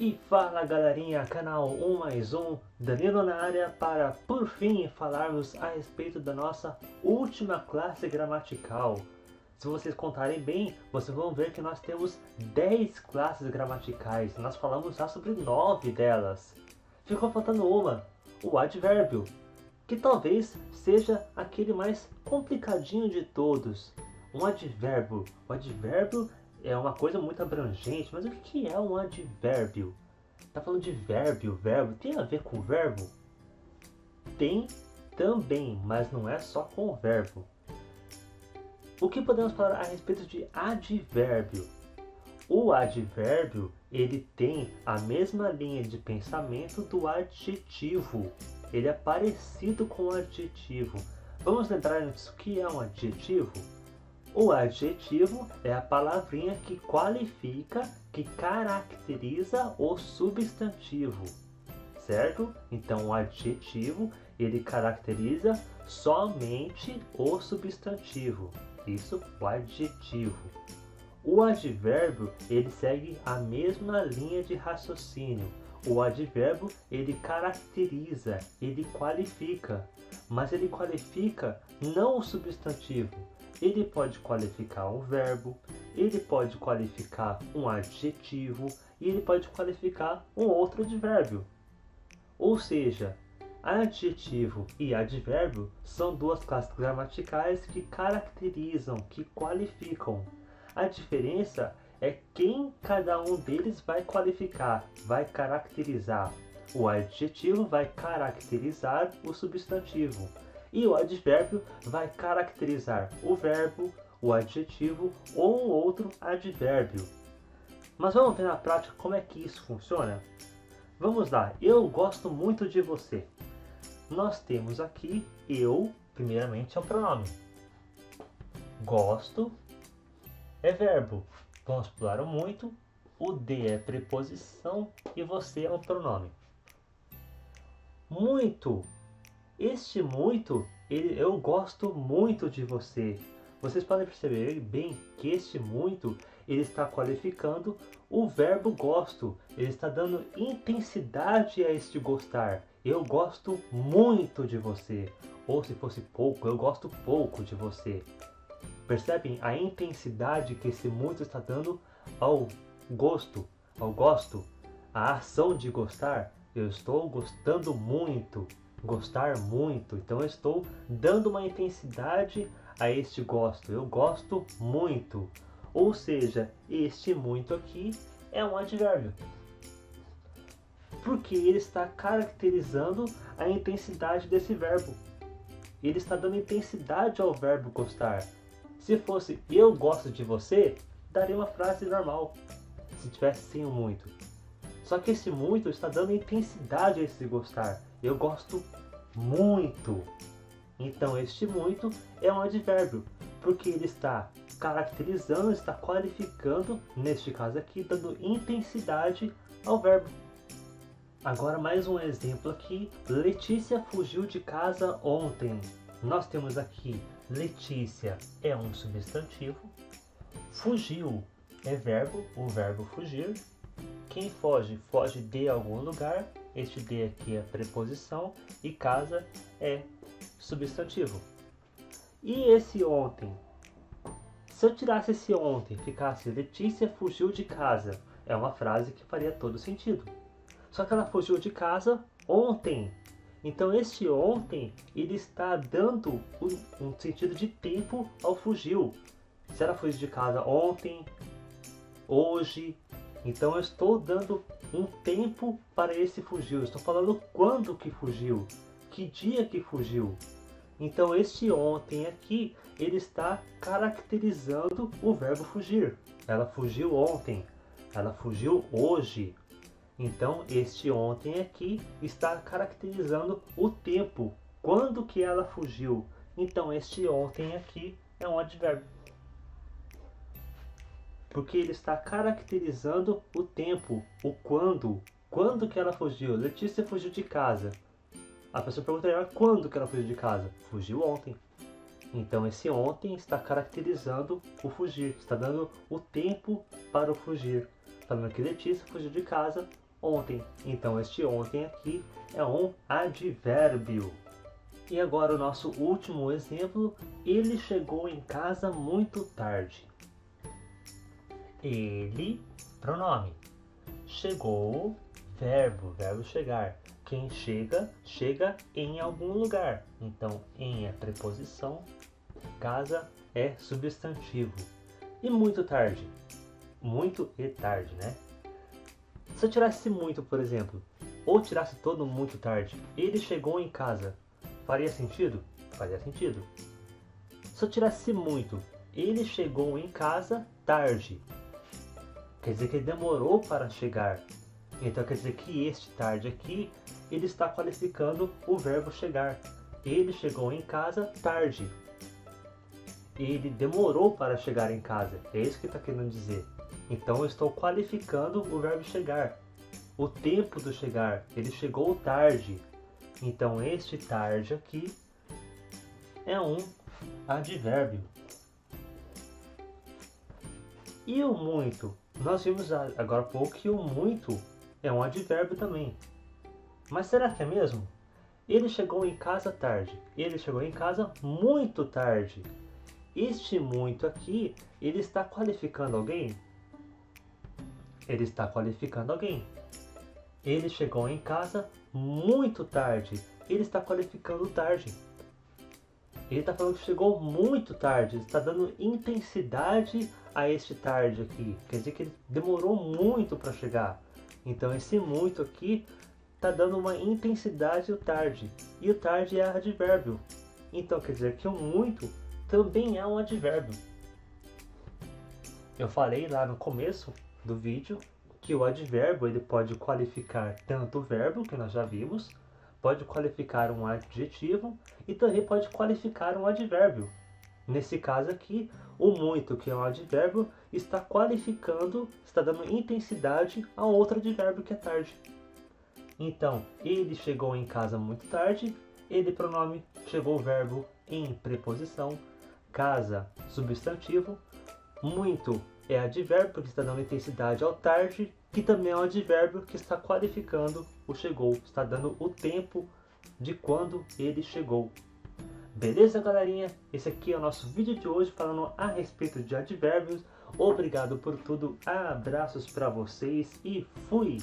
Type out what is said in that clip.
E fala galerinha, canal 1 mais 1, Danilo na área para, por fim, falarmos a respeito da nossa última classe gramatical. Se vocês contarem bem, vocês vão ver que nós temos 10 classes gramaticais, nós falamos já sobre 9 delas. Ficou faltando uma, o advérbio, que talvez seja aquele mais complicadinho de todos. O advérbio é uma coisa muito abrangente, mas o que é um advérbio? Tá falando de verbo, tem a ver com verbo? Tem também, mas não é só com o verbo. O que podemos falar a respeito de advérbio? O advérbio, ele tem a mesma linha de pensamento do adjetivo. Ele é parecido com o adjetivo. Vamos lembrar nisso que é um adjetivo? O adjetivo é a palavrinha que qualifica, que caracteriza o substantivo, certo? Então o adjetivo, ele caracteriza somente o substantivo. Isso, o adjetivo. O advérbio, ele segue a mesma linha de raciocínio. O advérbio, ele caracteriza, ele qualifica, mas ele qualifica não o substantivo. Ele pode qualificar um verbo, ele pode qualificar um adjetivo e ele pode qualificar um outro advérbio. Ou seja, adjetivo e advérbio são duas classes gramaticais que caracterizam, que qualificam. A diferença é quem cada um deles vai qualificar, vai caracterizar. O adjetivo vai caracterizar o substantivo. E o advérbio vai caracterizar o verbo, o adjetivo ou um outro advérbio. Mas vamos ver na prática como é que isso funciona? Vamos lá, eu gosto muito de você. Nós temos aqui eu, primeiramente é um pronome. Gosto é verbo. Vamos pular o muito, o de é preposição e você é um pronome. Muito. Este muito, eu gosto muito de você. Vocês podem perceber bem que este muito, ele está qualificando o verbo gosto. Ele está dando intensidade a este gostar. Eu gosto muito de você. Ou se fosse pouco, eu gosto pouco de você. Percebem a intensidade que esse muito está dando ao gosto, ao gosto? A ação de gostar. Eu estou gostando muito. Gostar muito, então eu estou dando uma intensidade a este gosto, eu gosto muito, ou seja, este muito aqui é um advérbio, porque ele está caracterizando a intensidade desse verbo, ele está dando intensidade ao verbo gostar. Se fosse eu gosto de você, daria uma frase normal, se tivesse sem o muito. Só que esse muito está dando intensidade a esse gostar. Eu gosto muito. Então este muito é um advérbio, porque ele está caracterizando, está qualificando, neste caso aqui, dando intensidade ao verbo. Agora mais um exemplo aqui. Letícia fugiu de casa ontem. Nós temos aqui Letícia é um substantivo, fugiu é verbo, o verbo fugir. Quem foge, foge de algum lugar. Este de aqui é preposição e casa é substantivo. E esse ontem? Se eu tirasse esse ontem, ficasse Letícia fugiu de casa. É uma frase que faria todo sentido. Só que ela fugiu de casa ontem. Então este ontem, ele está dando um sentido de tempo ao fugiu. Se ela fugiu de casa ontem, hoje, então eu estou dando um tempo para esse fugiu. Estou falando quando que fugiu, que dia que fugiu. Então este ontem aqui, ele está caracterizando o verbo fugir. Ela fugiu ontem, ela fugiu hoje. Então este ontem aqui está caracterizando o tempo, quando que ela fugiu. Então este ontem aqui é um advérbio, porque ele está caracterizando o tempo, o quando que ela fugiu. Letícia fugiu de casa. A pessoa perguntaria, quando que ela fugiu de casa? Fugiu ontem. Então esse ontem está caracterizando o fugir, está dando o tempo para o fugir. Falando que Letícia fugiu de casa ontem. Então este ontem aqui é um advérbio. E agora o nosso último exemplo, ele chegou em casa muito tarde. Ele, pronome. Chegou, verbo chegar. Quem chega, chega em algum lugar. Então, em é preposição, casa é substantivo. E muito tarde? Muito e tarde, né? Se eu tirasse muito, por exemplo, ou tirasse todo muito tarde, ele chegou em casa, faria sentido? Faria sentido. Se eu tirasse muito, ele chegou em casa tarde, quer dizer que ele demorou para chegar. Então quer dizer que este tarde aqui, ele está qualificando o verbo chegar. Ele chegou em casa tarde. Ele demorou para chegar em casa. É isso que está querendo dizer. Então eu estou qualificando o verbo chegar. O tempo do chegar. Ele chegou tarde. Então este tarde aqui é um advérbio. E o muito? Nós vimos agora há pouco que o muito é um advérbio também. Mas será que é mesmo? Ele chegou em casa tarde. Ele chegou em casa muito tarde. Este muito aqui, ele está qualificando alguém? Ele está qualificando alguém. Ele chegou em casa muito tarde. Ele está qualificando tarde. Ele está falando que chegou muito tarde. Ele está dando intensidade a este tarde aqui. Quer dizer que ele demorou muito para chegar. Então esse muito aqui está dando uma intensidade ao tarde. E o tarde é advérbio. Então quer dizer que o muito também é um advérbio. Eu falei lá no começo do vídeo que o advérbio ele pode qualificar tanto o verbo, que nós já vimos, pode qualificar um adjetivo e também pode qualificar um advérbio. Nesse caso aqui, o muito, que é um advérbio, está qualificando, está dando intensidade a outro advérbio que é tarde. Então, ele chegou em casa muito tarde, ele pronome, chegou o verbo em preposição, casa, substantivo, muito é advérbio porque está dando intensidade ao tarde, que também é um advérbio que está qualificando o chegou, está dando o tempo de quando ele chegou. Beleza, galerinha? Esse aqui é o nosso vídeo de hoje falando a respeito de advérbios. Obrigado por tudo, abraços para vocês e fui!